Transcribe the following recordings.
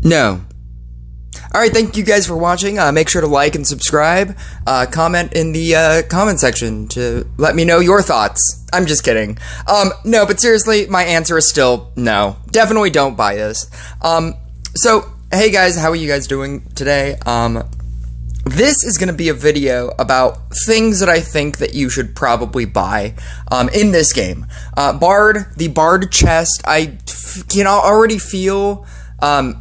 No. Alright, thank you guys for watching. Make sure to like and subscribe. Comment in the comment section to let me know your thoughts. I'm just kidding. No, but seriously, my answer is still no. Definitely don't buy this. So, hey guys, how are you guys doing today? This is going to be a video about things that I think that you should probably buy in this game. The Bard chest, I can already feel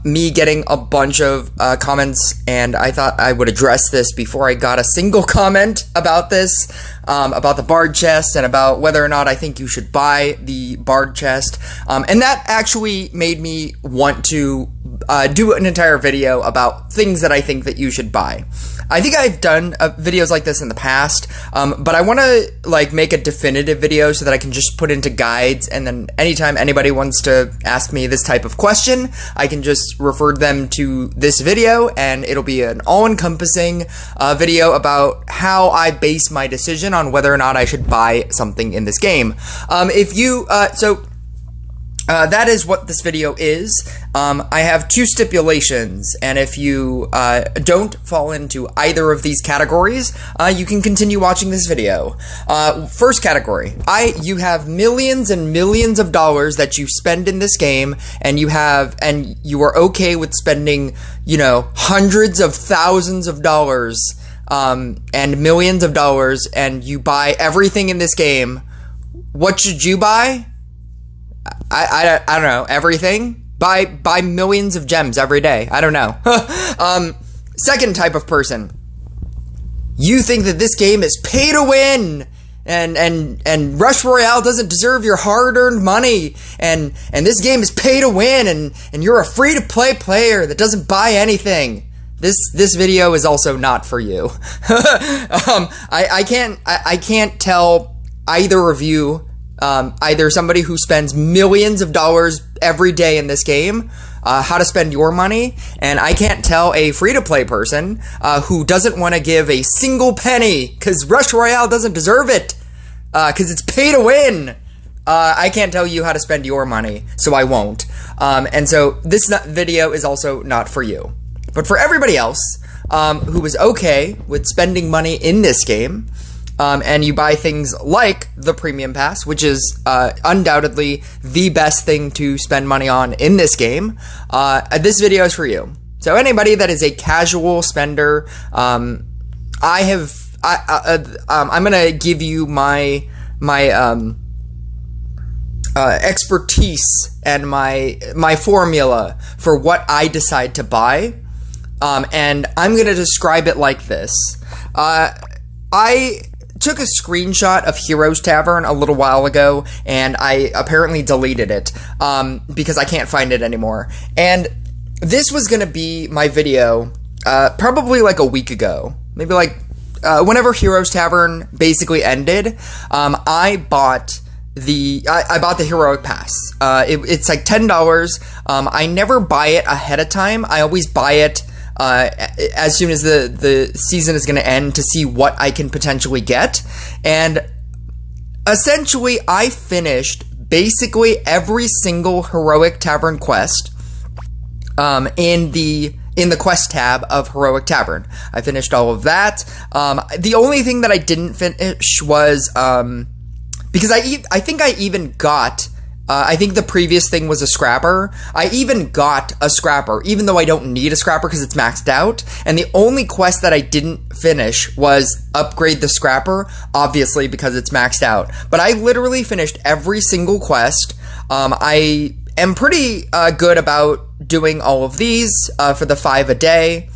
me getting a bunch of comments, and I thought I would address this before I got a single comment about this, about the Bard chest, and about whether or not I think you should buy the Bard chest, and that actually made me want to do an entire video about things that I think that you should buy. I think I've done videos like this in the past, but I want to make a definitive video so that I can just put into guides, and then anytime anybody wants to ask me this type of question, I can just refer them to this video, and it'll be an all-encompassing video about how I base my decision on whether or not I should buy something in this game. That is what this video is. I have two stipulations, and if you don't fall into either of these categories, you can continue watching this video. First category, you have millions and millions of dollars that you spend in this game, and you are okay with spending, hundreds of thousands of dollars, and millions of dollars, and you buy everything in this game. What should you buy? I don't know, everything? Buy millions of gems every day. I don't know. Second type of person. You think that this game is pay to win, and Rush Royale doesn't deserve your hard-earned money, and this game is pay to win, and you're a free-to-play player that doesn't buy anything. This video is also not for you. I can't tell either of you, either somebody who spends millions of dollars every day in this game, how to spend your money, and I can't tell a free-to-play person who doesn't want to give a single penny, because Rush Royale doesn't deserve it, because it's pay to win. I can't tell you how to spend your money, so I won't. And so this video is also not for you. But for everybody else who is okay with spending money in this game, and you buy things like the Premium Pass, which is undoubtedly the best thing to spend money on in this game, this video is for you. So anybody that is a casual spender, I'm gonna give you my expertise and my formula for what I decide to buy, and I'm gonna describe it like this. I took a screenshot of Heroes Tavern a little while ago, and I apparently deleted it because I can't find it anymore. And this was going to be my video probably like a week ago, maybe whenever Heroes Tavern basically ended. I bought the Heroic Pass. It's like $10. I never buy it ahead of time. I always buy it as soon as the season is going to end to see what I can potentially get. And essentially, I finished basically every single Heroic Tavern quest in the quest tab of Heroic Tavern. I finished all of that. The only thing that I didn't finish was because I think I even got. I think the previous thing was a scrapper. I even got a scrapper, even though I don't need a scrapper because it's maxed out. And the only quest that I didn't finish was upgrade the scrapper, obviously because it's maxed out. But I literally finished every single quest. I am pretty good about doing all of these for the 5 a day.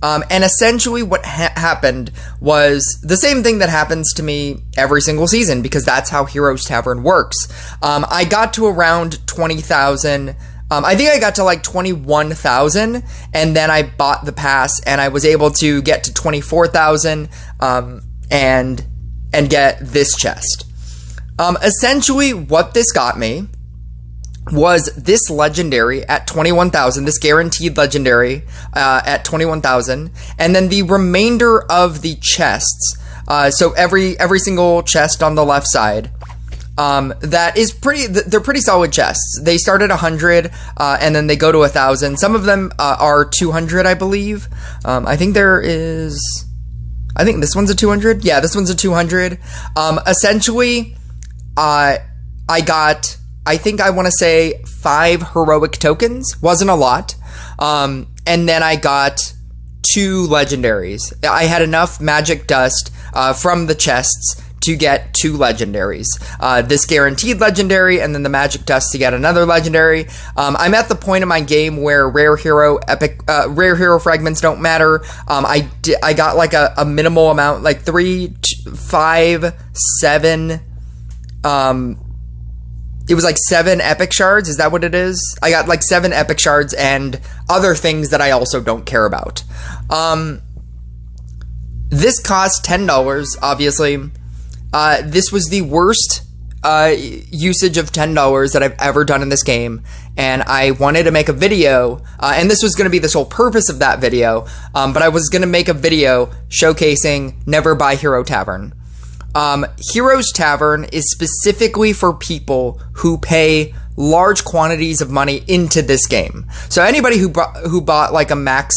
And essentially what happened was the same thing that happens to me every single season, because that's how Heroes Tavern works. I got to around 20,000. I think I got to like 21,000, and then I bought the pass, and I was able to get to 24,000 and get this chest. Essentially what this got me was this legendary at 21,000, this guaranteed legendary at 21,000, and then the remainder of the chests, so every single chest on the left side, that is they're pretty solid chests. They start at 100, and then they go to 1,000. Some of them are 200, I believe. I think this one's a 200. Yeah, this one's a 200. Essentially, I got, I think I want to say 5 heroic tokens. Wasn't a lot. And then I got 2 legendaries. I had enough magic dust from the chests to get 2 legendaries. This guaranteed legendary, and then the magic dust to get another legendary. I'm at the point in my game where rare hero fragments don't matter. I got like a minimal amount, like 3, 5, 7. It was like 7 epic shards. Is that what it is? I got like 7 epic shards and other things that I also don't care about. This cost $10, obviously. This was the worst usage of $10 that I've ever done in this game, and I wanted to make a video, and this was going to be the sole purpose of that video, but I was going to make a video showcasing Never Buy Hero Tavern. Heroes Tavern is specifically for people who pay large quantities of money into this game. So anybody who bought like a max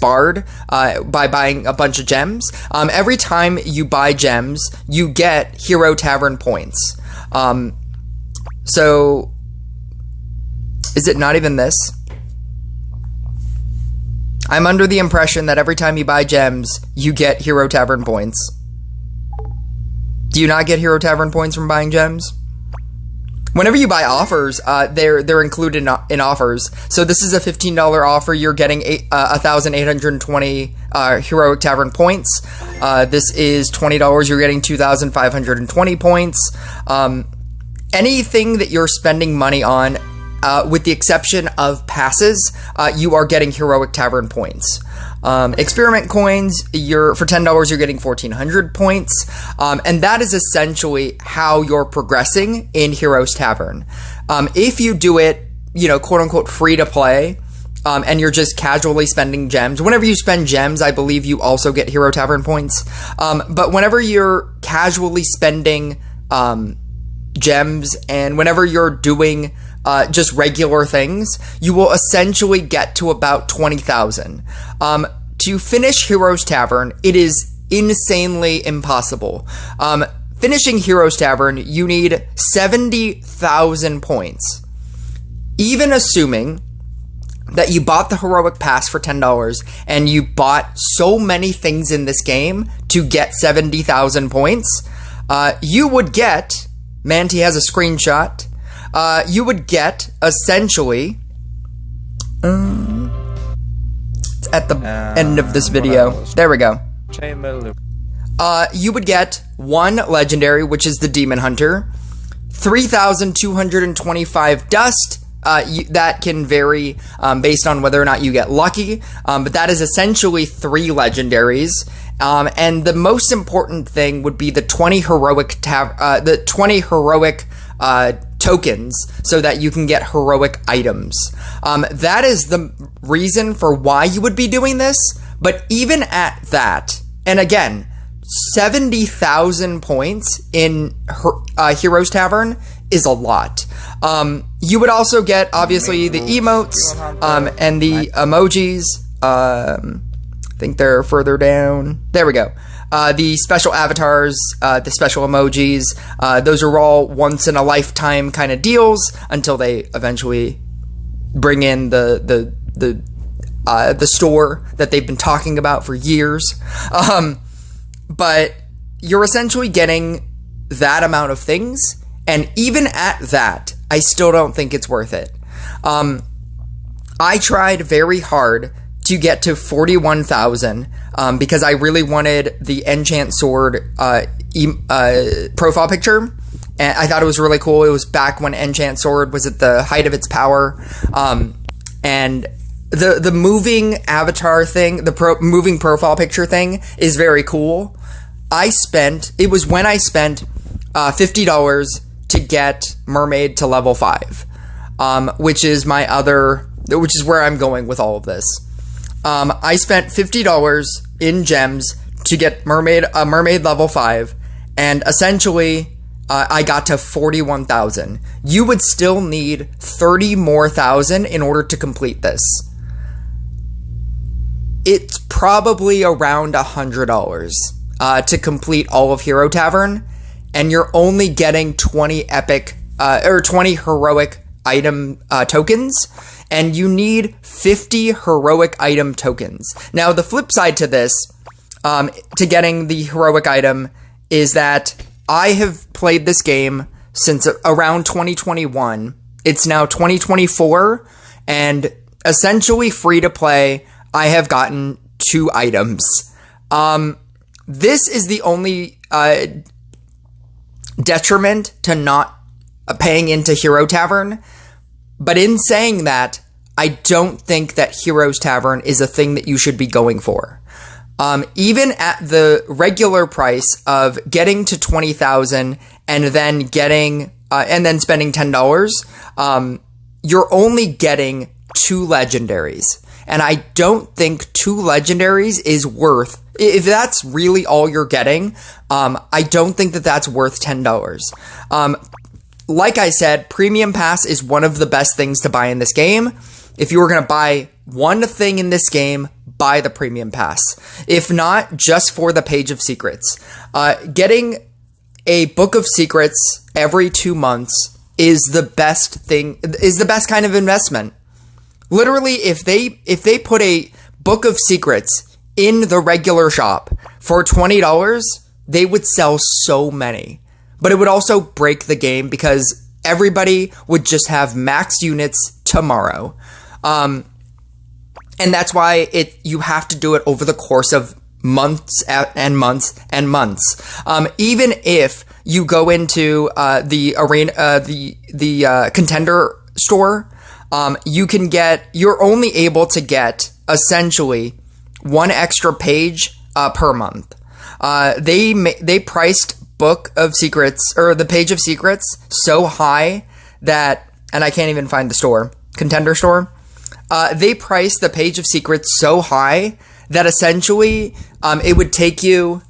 bard by buying a bunch of gems, every time you buy gems, you get Hero Tavern points. So is it not even this? I'm under the impression that every time you buy gems, you get Hero Tavern points. Do you not get Hero Tavern points from buying gems? Whenever you buy offers, they're included in offers. So this is a $15 offer. You're getting 1,820 Heroic Tavern points. This is $20. You're getting 2,520 points. Anything that you're spending money on, with the exception of passes, you are getting Heroic Tavern points. Experiment coins, for $10, you're getting 1,400 points, and that is essentially how you're progressing in Heroes Tavern. If you do it, quote unquote, free to play, and you're just casually spending gems, whenever you spend gems, I believe you also get Hero Tavern points, but whenever you're casually spending, gems, and whenever you're doing just regular things, you will essentially get to about 20,000. To finish Heroes Tavern, it is insanely impossible. Finishing Heroes Tavern, you need 70,000 points. Even assuming that you bought the Heroic Pass for $10 and you bought so many things in this game to get 70,000 points, you would get, Manti has a screenshot, you would get, essentially, it's at the end of this video. There we go. You would get 1 legendary, which is the Demon Hunter, 3,225 dust. That can vary based on whether or not you get lucky, but that is essentially 3 legendaries. And the most important thing would be the 20 heroic tokens, so that you can get heroic items. That is the reason for why you would be doing this, but even at that, and again, 70,000 points in Heroes Tavern is a lot. You would also get, obviously, the emotes, and the emojis. I think they're further down. There we go. The special avatars, the special emojis, those are all once-in-a-lifetime kind of deals until they eventually bring in the store that they've been talking about for years. But you're essentially getting that amount of things, and even at that, I still don't think it's worth it. I tried very hard to get to 41,000 because I really wanted the Enchant Sword profile picture, and I thought it was really cool. It was back when Enchant Sword was at the height of its power, and the moving avatar thing, the moving profile picture thing is very cool. It was when I spent $50 to get Mermaid to level 5, which is where I'm going with all of this. I spent $50 in gems to get a mermaid level 5, and essentially, I got to 41,000. You would still need 30 more thousand in order to complete this. It's probably around $100 to complete all of Hero Tavern, and you're only getting 20 epic or 20 heroic item tokens, and you need 50 heroic item tokens. Now, the flip side to this, to getting the heroic item, is that I have played this game since around 2021. It's now 2024, and essentially free to play, I have gotten 2 items. This is the only detriment to not paying into Hero Tavern. But in saying that, I don't think that Heroes Tavern is a thing that you should be going for. Even at the regular price of getting to 20,000 and then getting and then spending $10, you're only getting 2 legendaries. And I don't think 2 legendaries is worth, if that's really all you're getting, I don't think that that's worth $10. Like I said, Premium Pass is one of the best things to buy in this game. If you were going to buy one thing in this game, buy the Premium Pass. If not, just for the Page of Secrets. Getting a Book of Secrets every 2 months is the best thing, is the best kind of investment. Literally, if they put a Book of Secrets in the regular shop for $20, they would sell so many. But it would also break the game because everybody would just have max units tomorrow. And that's why you have to do it over the course of months and months and months. Even if you go into the arena, the contender store, you're only able to get essentially 1 extra page per month. They priced Book of Secrets, or the Page of Secrets, so high that, and I can't even find the store, contender store, they priced the Page of Secrets so high that essentially it would take you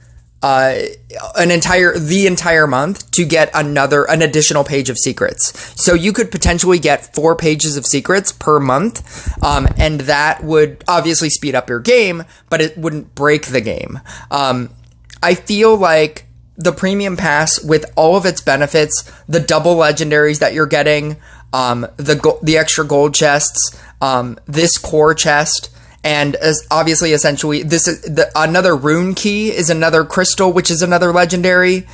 the entire month to get an additional Page of Secrets. So you could potentially get 4 pages of secrets per month, and that would obviously speed up your game, but it wouldn't break the game. I feel like the Premium Pass, with all of its benefits, the double legendaries that you're getting, the extra gold chests, this core chest, and obviously, essentially, another rune key is another crystal, which is another legendary,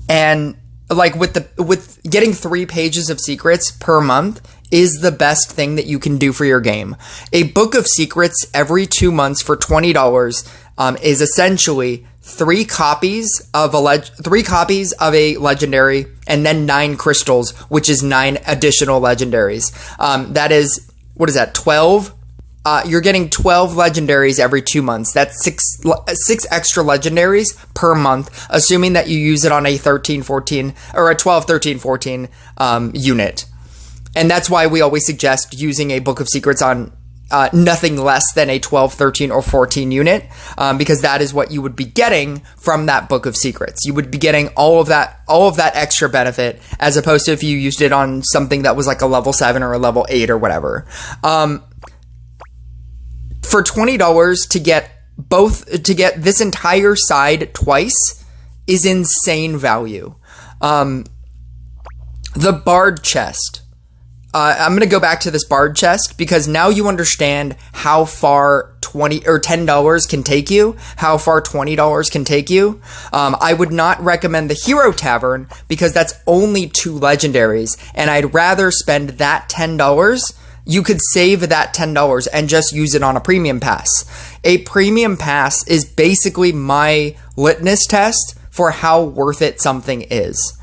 and like with getting 3 pages of secrets per month is the best thing that you can do for your game. A Book of Secrets every 2 months for $20 is essentially 3 copies of a legendary, and then 9 crystals, which is 9 additional legendaries. That is, what is that, 12? You're getting 12 legendaries every 2 months. That's 6 extra legendaries per month, assuming that you use it on a 13-14 or a 12-13-14 unit. And that's why we always suggest using a Book of Secrets on nothing less than a 12, 13, or 14 unit, because that is what you would be getting from that Book of Secrets. You would be getting all of that extra benefit, as opposed to if you used it on something that was like a level 7 or a level 8 or whatever. For $20 to get this entire side twice is insane value. The Bard chest. I'm going to go back to this Bard chest because now you understand how far $10 can take you, how far $20 can take you. I would not recommend the Hero Tavern because that's only 2 legendaries, and I'd rather spend that $10. You could save that $10 and just use it on a Premium Pass. A Premium Pass is basically my litmus test for how worth it something is.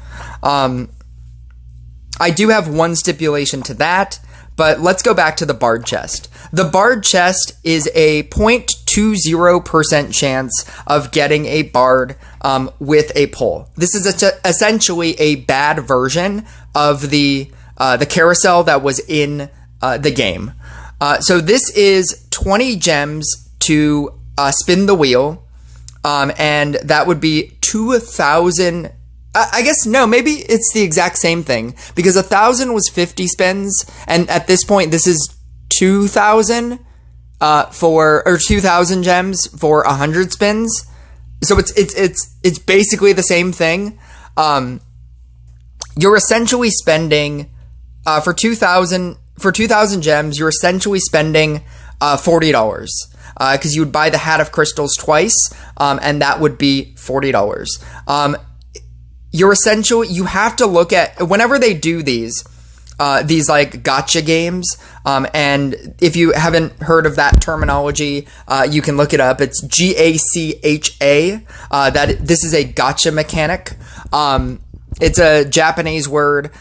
I do have one stipulation to that, but let's go back to the Bard chest. The Bard chest is a 0.20% chance of getting a Bard with a pull. This is essentially a bad version of the carousel that was in the game. So this is 20 gems to spin the wheel, and that would be 2,000. I guess no, maybe it's the exact same thing, because 1,000 was 50 spins, and at this point this is 2,000 or 2,000 gems for 100 spins. So it's basically the same thing. You're essentially spending for 2,000 gems. You're essentially spending $40 because you would buy the Hat of Crystals twice, and that would be $40. You have to look at whenever they do these like gotcha games. And if you haven't heard of that terminology, you can look it up. It's GACHA. This is a gotcha mechanic. It's a Japanese word.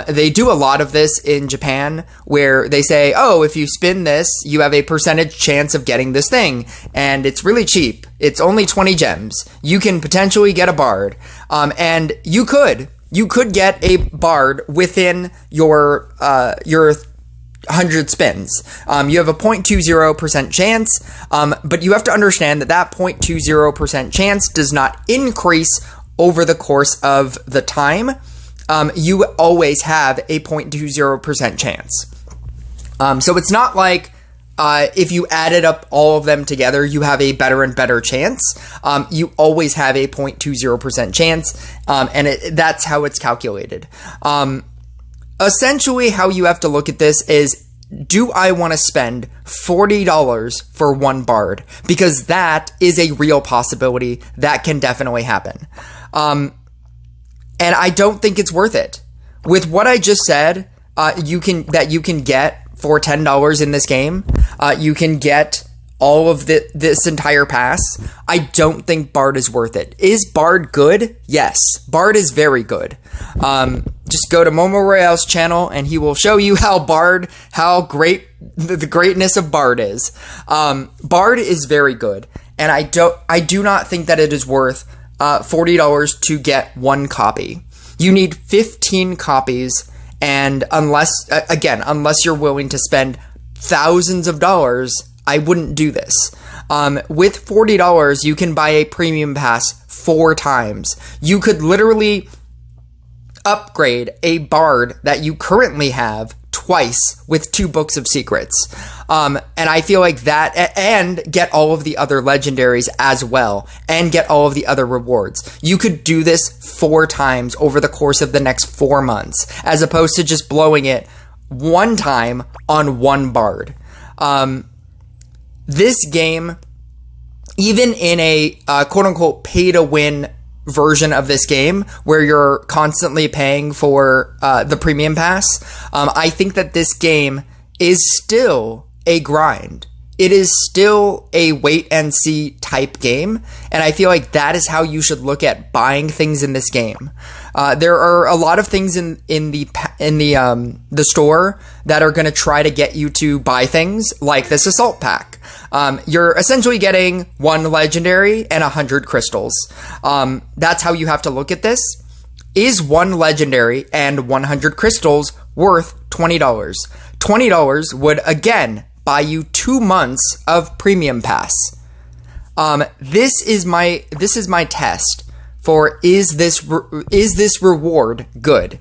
They do a lot of this in Japan, where they say, oh, if you spin this, you have a percentage chance of getting this thing. And it's really cheap. It's only 20 gems. You can potentially get a bard. And you could get a bard within your 100 spins. You have a 0.20% chance, but you have to understand that 0.20% chance does not increase over the course of the time. You always have a 0.20% chance. So it's not like if you added up all of them together, you have a better and better chance. You always have a 0.20% chance, and that's how it's calculated. Essentially, how you have to look at this is, do I want to spend $40 for one bard? Because that is a real possibility. That can definitely happen. And I don't think it's worth it. With what I just said, you can get for $10 in this game, you can get all of this entire pass. I don't think Bard is worth it. Is Bard good? Yes, Bard is very good. Just go to Momo Royale's channel and he will show you how great the greatness of Bard is. Bard is very good, and I do not think that it is worth $40 to get one copy. You need 15 copies, and unless you're willing to spend thousands of dollars, I wouldn't do this. With $40, you can buy a premium pass 4 times. You could literally upgrade a bard that you currently have twice with 2 books of secrets. And I feel like that, and get all of the other legendaries as well, and get all of the other rewards. You could do this 4 times over the course of the next 4 months, as opposed to just blowing it one time on one bard. This game, even in a quote-unquote pay-to-win version of this game, where you're constantly paying for the premium pass, I think that this game is still a grind. It is still a wait-and-see type game, and I feel like that is how you should look at buying things in this game. There are a lot of things in the store that are going to try to get you to buy things, like this assault pack. You're essentially getting 1 legendary and 100 crystals. That's how you have to look at this. Is 1 legendary and 100 crystals worth $20? $20 would, again, buy you 2 months of premium pass. This is my test for is this reward good?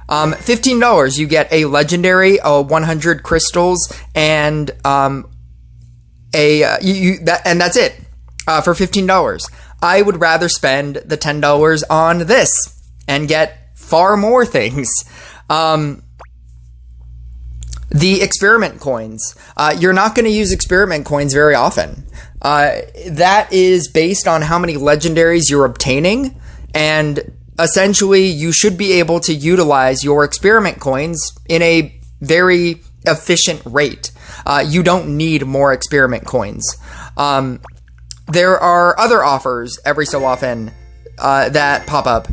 $15, you get a legendary, 100 crystals, and and that's it for $15. I would rather spend the $10 on this and get far more things. The experiment coins. You're not going to use experiment coins very often. That is based on how many legendaries you're obtaining, and essentially you should be able to utilize your experiment coins in a very efficient rate. You don't need more experiment coins. There are other offers every so often that pop up.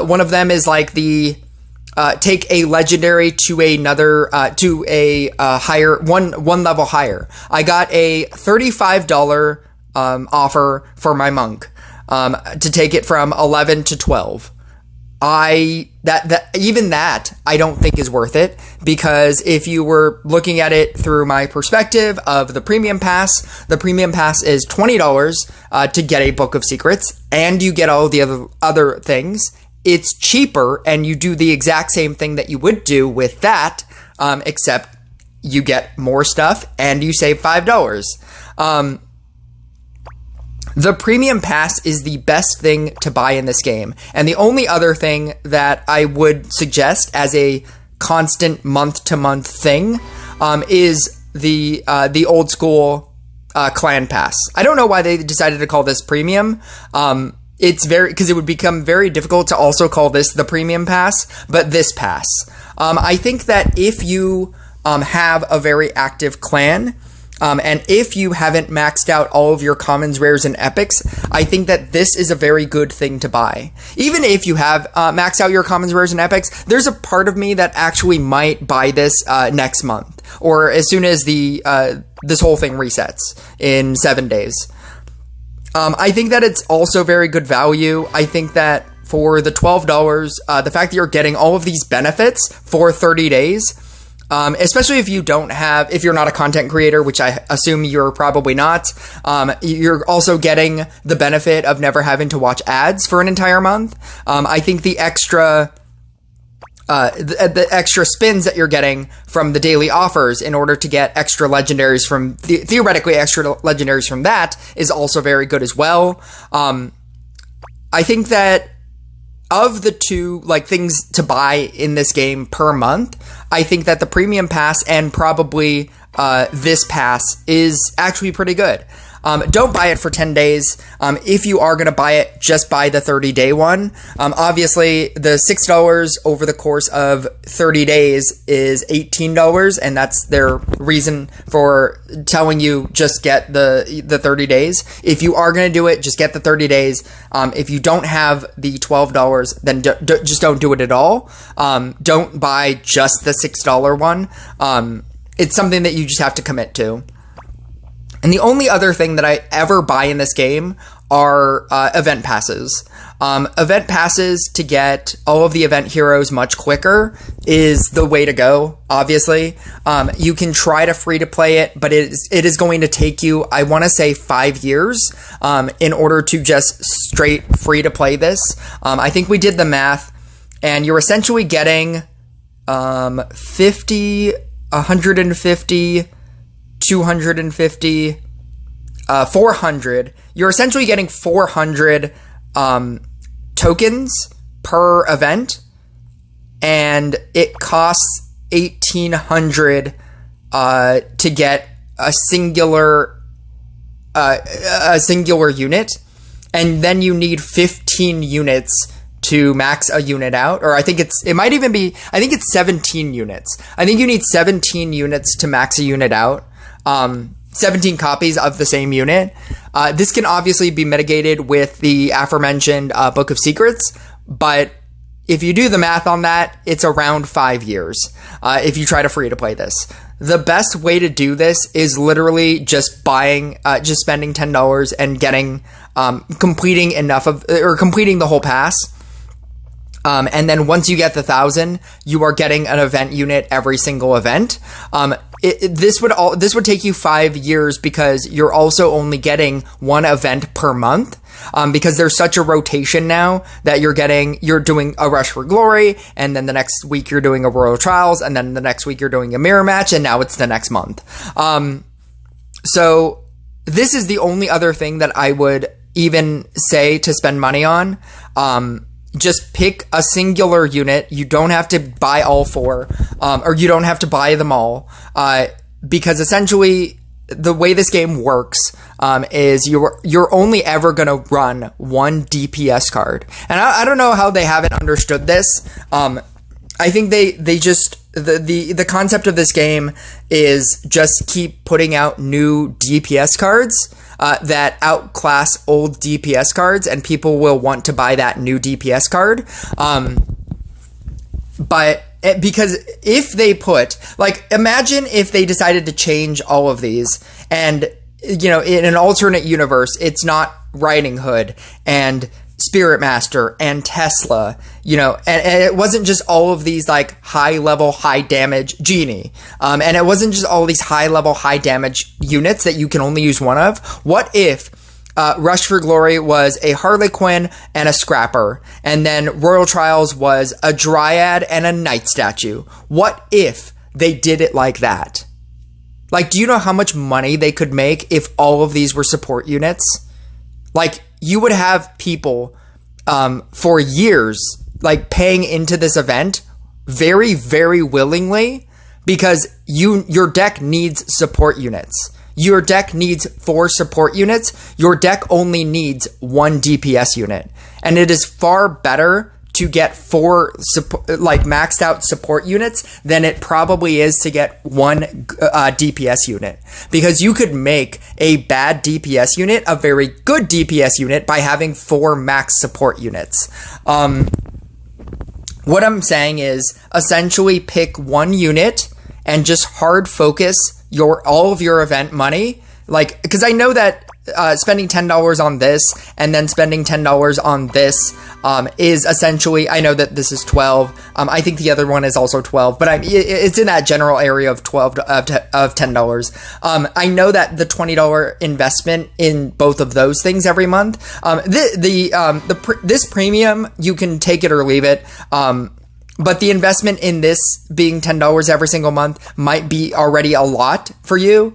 One of them is like the take a legendary to another to a higher one level higher. I got a $35 offer for my monk to take it from 11 to 12. even that I don't think is worth it, because if you were looking at it through my perspective of the premium pass is $20 to get a Book of Secrets, and you get all the other things. It's cheaper, and you do the exact same thing that you would do with that, except you get more stuff and you save $5. The premium pass is the best thing to buy in this game. And the only other thing that I would suggest as a constant month-to-month thing is the old school clan pass. I don't know why they decided to call this premium. Because it would become very difficult to also call this the premium pass, but this pass. I think that if you have a very active clan, and if you haven't maxed out all of your commons, rares, and epics, I think that this is a very good thing to buy. Even if you have maxed out your commons, rares, and epics, there's a part of me that actually might buy this next month, or as soon as this whole thing resets in 7 days. I think that it's also very good value. I think that for the $12, the fact that you're getting all of these benefits for 30 days, especially if you're not a content creator, which I assume you're probably not, you're also getting the benefit of never having to watch ads for an entire month. I think the extra spins that you're getting from the daily offers in order to get extra legendaries theoretically extra legendaries from that is also very good as well. I think that of the two things to buy in this game per month, I think that the premium pass and probably this pass is actually pretty good. Don't buy it for 10 days. If you are going to buy it, just buy the 30-day one. Obviously, the $6 over the course of 30 days is $18, and that's their reason for telling you just get the 30 days. If you are going to do it, just get the 30 days. If you don't have the $12, then just don't do it at all. Don't buy just the $6 one. It's something that you just have to commit to. And the only other thing that I ever buy in this game are event passes. Event passes to get all of the event heroes much quicker is the way to go, obviously. You can try to free-to-play it, but it is going to take you, I want to say, 5 years in order to just straight free-to-play this. I think we did the math, and you're essentially getting 50, 150... 250, 400. You're essentially getting 400 tokens per event, and it costs 1,800 to get a singular unit, and then you need 15 units to max a unit out, or I think it's 17 units. I think you need 17 units to max a unit out. 17 copies of the same unit. This can obviously be mitigated with the aforementioned Book of Secrets, but if you do the math on that, it's around 5 years if you try to free to play this. The best way to do this is literally just spending $10 and completing the whole pass. And then once you get the 1,000, you are getting an event unit every single event. This would take you 5 years because you're also only getting one event per month. Because there's such a rotation now that you're doing a Rush for Glory, and then the next week you're doing a Royal Trials, and then the next week you're doing a Mirror Match, and now it's the next month. So this is the only other thing that I would even say to spend money on. Just pick a singular unit. You don't have to buy all four, or you don't have to buy them all, because essentially the way this game works is you're only ever going to run one DPS card. And I don't know how they haven't understood this. I think they just the concept of this game is just keep putting out new DPS cards that outclass old DPS cards, and people will want to buy that new DPS card. Because if they imagine if they decided to change all of these, and in an alternate universe, it's not Riding Hood and Spirit Master and Tesla, you know, and it wasn't just all of these like high level, high damage Genie. And it wasn't just all these high level, high damage units that you can only use one of. What if Rush for Glory was a Harley Quinn and a Scrapper, and then Royal Trials was a Dryad and a Knight statue? What if they did it like that? Like, do you know how much money they could make if all of these were support units? Like, you would have people for years, like, paying into this event very, very willingly because your deck needs support units. Your deck needs 4 support units. Your deck only needs 1 DPS unit. And it is far better to get 4 like maxed out support units than it probably is to get 1 DPS unit, because you could make a bad DPS unit a very good DPS unit by having 4 max support units. What I'm saying is essentially pick 1 unit and just hard focus all of your event money. Like, because I know that spending $10 on this and then spending $10 on this is essentially, I know that this is 12. I think the other one is also 12, but it's in that general area of 12 of $10. I know that the $20 investment in both of those things every month, this premium, you can take it or leave it. But the investment in this being $10 every single month might be already a lot for you.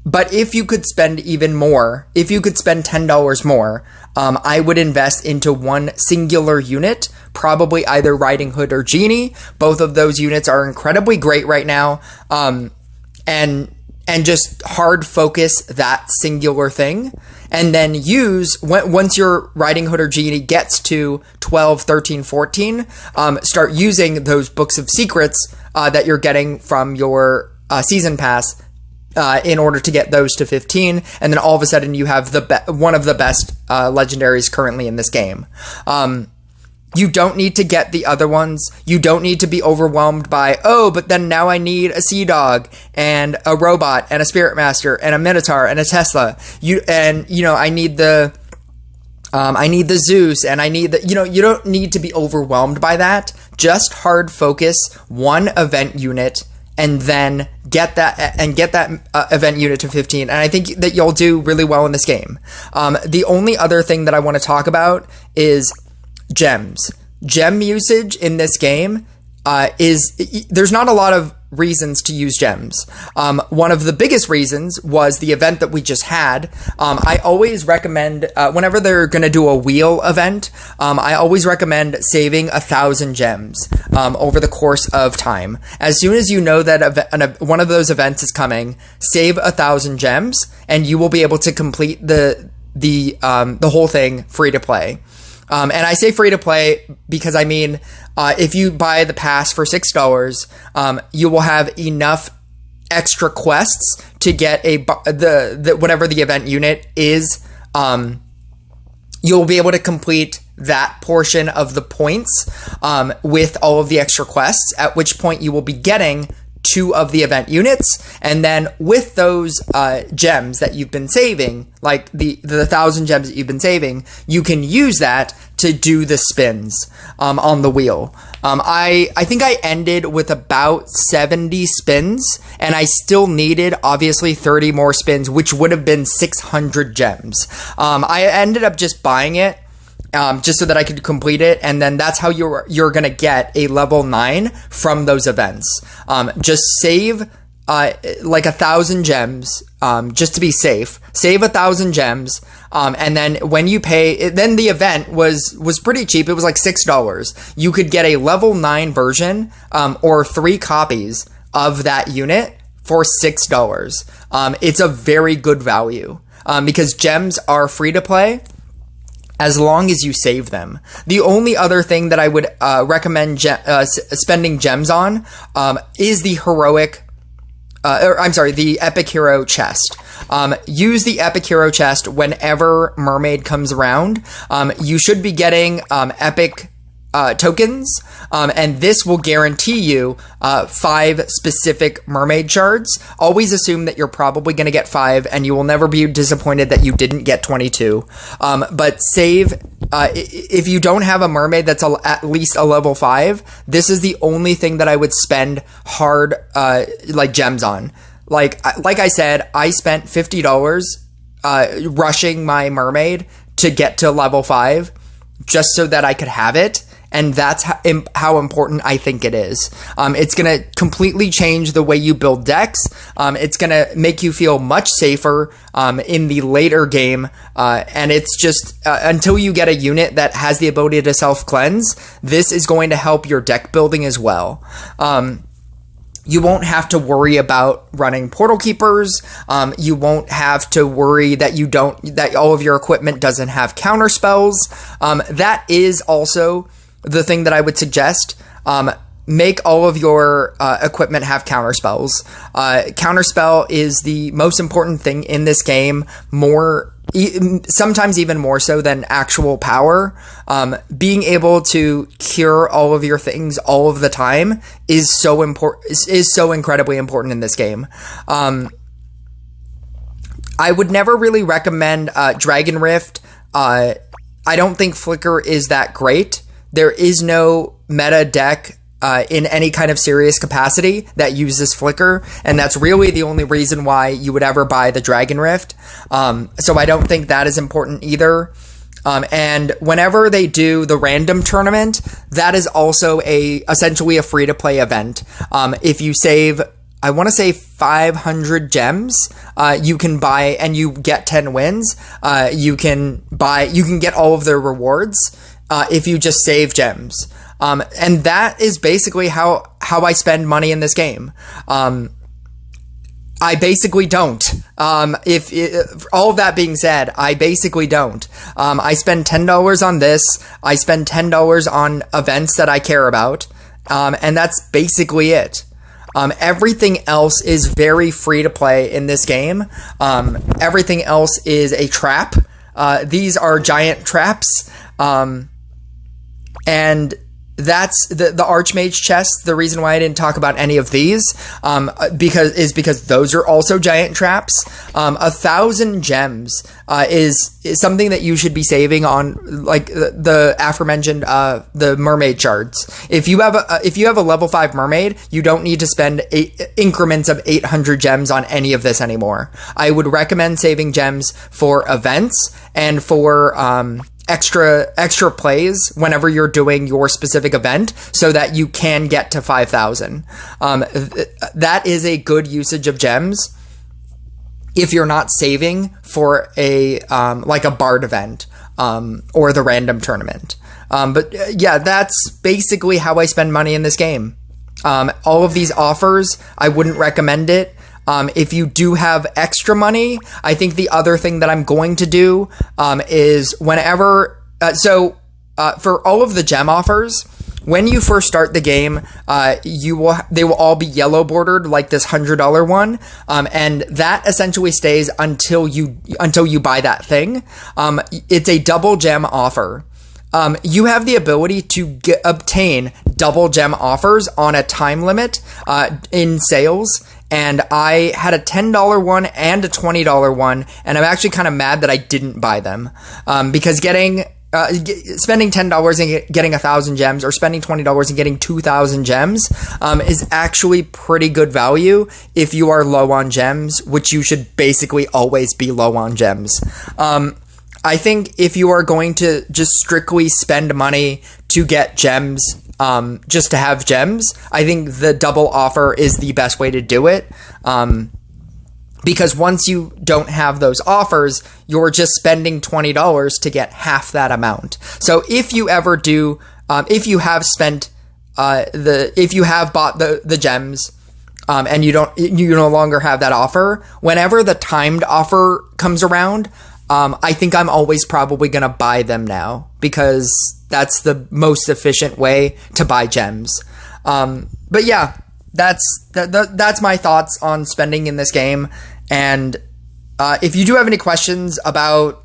But if you could spend even more, if you could spend $10 more, I would invest into 1 singular unit, probably either Riding Hood or Genie. Both of those units are incredibly great right now. And just hard focus that singular thing. And then once your Riding Hood or Genie gets to 12, 13, 14, start using those Books of Secrets that you're getting from your Season Pass in order to get those to 15, and then all of a sudden you have one of the best legendaries currently in this game. You don't need to get the other ones. You don't need to be overwhelmed by, oh, but then now I need a Sea Dog and a Robot and a Spirit Master and a Minotaur and a Tesla. I need the Zeus, and I need you don't need to be overwhelmed by that. Just hard focus 1 event unit and then get that event unit to 15. And I think that you'll do really well in this game. The only other thing that I want to talk about is gems. Gem usage in this game there's not a lot of reasons to use gems. One of the biggest reasons was the event that we just had. I always recommend, whenever they're going to do a wheel event, I always recommend saving 1,000 gems over the course of time. As soon as you know that one of those events is coming, save 1,000 gems, and you will be able to complete the whole thing free to play. And I say free to play because I mean, if you buy the pass for $6, you will have enough extra quests to get whatever the event unit is. You'll be able to complete that portion of the points with all of the extra quests, at which point you will be getting 2 of the event units, and then with those gems that you've been saving, like the 1,000 gems that you've been saving, you can use that to do the spins on the wheel. I think I ended with about 70 spins, and I still needed obviously 30 more spins, which would have been 600 gems. I ended up just buying it just so that I could complete it, and then that's how you're gonna get a level 9 from those events. Just save like 1,000 gems, just to be safe. Save 1,000 gems, and then when you pay, then the event was pretty cheap. It was like $6. You could get a level 9 version, or 3 copies of that unit for $6. It's a very good value, because gems are free to play as long as you save them. The only other thing that I would recommend spending gems on is the the Epic Hero chest. Use the Epic Hero chest whenever Mermaid comes around. You should be getting epic tokens, and this will guarantee you 5 specific mermaid shards. Always assume that you're probably going to get 5, and you will never be disappointed that you didn't get 22. But save, if you don't have a mermaid that's at least a level 5, this is the only thing that I would spend hard like gems on. Like I said, I spent $50 rushing my mermaid to get to level 5 just so that I could have it. And that's how important I think it is. It's going to completely change the way you build decks. It's going to make you feel much safer in the later game. And it's just until you get a unit that has the ability to self-cleanse, this is going to help your deck building as well. You won't have to worry about running portal keepers. You won't have to worry that all of your equipment doesn't have counter spells. That is also the thing that I would suggest. Make all of your equipment have counter spells. Counterspell is the most important thing in this game, sometimes even more so than actual power. Being able to cure all of your things all of the time is so incredibly important in this game. I would never really recommend Dragon Rift. I don't think Flicker is that great. There is no meta deck in any kind of serious capacity that uses Flicker, and that's really the only reason why you would ever buy the Dragon Rift. So I don't think that is important either. And whenever they do the random tournament, that is also essentially a free-to-play event. If you save, I want to say 500 gems, you can buy, and you get 10 wins. You can get all of their rewards if you just save gems. And that is basically how I spend money in this game. I basically don't. All of that being said, I basically don't. I spend $10 on this. I spend $10 on events that I care about. And that's basically it. Everything else is very free to play in this game. Everything else is a trap. These are giant traps. And that's the Archmage chest. The reason why I didn't talk about any of these, because those are also giant traps. 1,000 gems is something that you should be saving on, like the aforementioned the mermaid shards. If you have a level 5 mermaid, you don't need to spend increments of 800 gems on any of this anymore. I would recommend saving gems for events and for extra plays whenever you're doing your specific event, so that you can get to 5,000. That is a good usage of gems if you're not saving for like a Bard event or the random tournament. But yeah, that's basically how I spend money in this game. All of these offers, I wouldn't recommend it. If you do have extra money, I think the other thing that I'm going to do is whenever... for all of the gem offers, when you first start the game, they will all be yellow bordered, like this $100 one, and that essentially stays until you buy that thing. It's a double gem offer. You have the ability to obtain double gem offers on a time limit in sales. And I had a $10 one and a $20 one, and I'm actually kind of mad that I didn't buy them. Because spending $10 and getting 1,000 gems, or spending $20 and getting 2,000 gems, is actually pretty good value if you are low on gems, which you should basically always be low on gems. I think if you are going to just strictly spend money to get gems, just to have gems, I think the double offer is the best way to do it. Because once you don't have those offers, you're just spending $20 to get half that amount. So if you ever do, if you have bought the gems, and you no longer have that offer, whenever the timed offer comes around, I think I'm always probably going to buy them now, because that's the most efficient way to buy gems. But yeah, that's my thoughts on spending in this game. And if you do have any questions about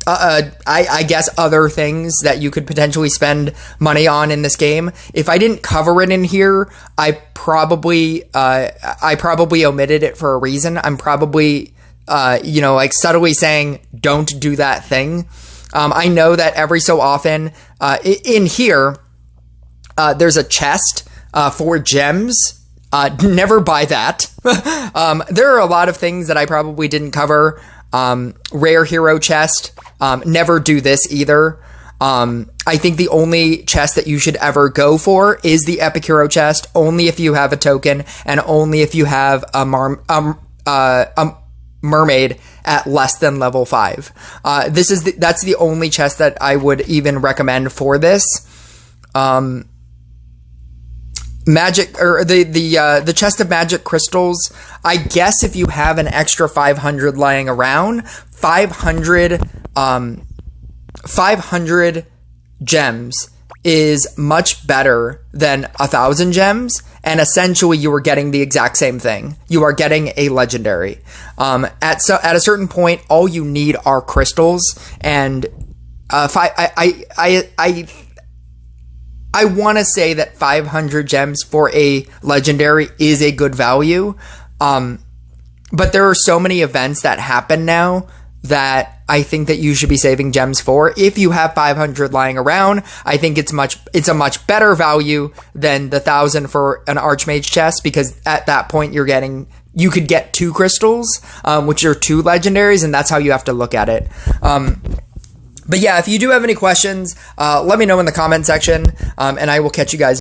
I guess other things that you could potentially spend money on in this game. If I didn't cover it in here, I probably omitted it for a reason. I'm probably, like subtly saying, don't do that thing. I know that every so often, in here, there's a chest, for gems. Never buy that. There are a lot of things that I probably didn't cover. Rare hero chest. Never do this either. I think the only chest that you should ever go for is the Epic Hero chest, only if you have a token and only if you have a mermaid at less than level 5. That's the only chest that I would even recommend for this. Magic, or the chest of magic crystals, I guess if you have an extra 500 lying around, 500 gems is much better than 1,000 gems, and essentially you are getting the exact same thing. You are getting a legendary. At a certain point, all you need are crystals, and I want to say that 500 gems for a legendary is a good value. But there are so many events that happen now that I think that you should be saving gems for. If you have 500 lying around, I think it's a much better value than the 1,000 for an Archmage chest, because at that point you could get 2 crystals, which are 2 legendaries, and that's how you have to look at it. But yeah, if you do have any questions, let me know in the comment section, and I will catch you guys.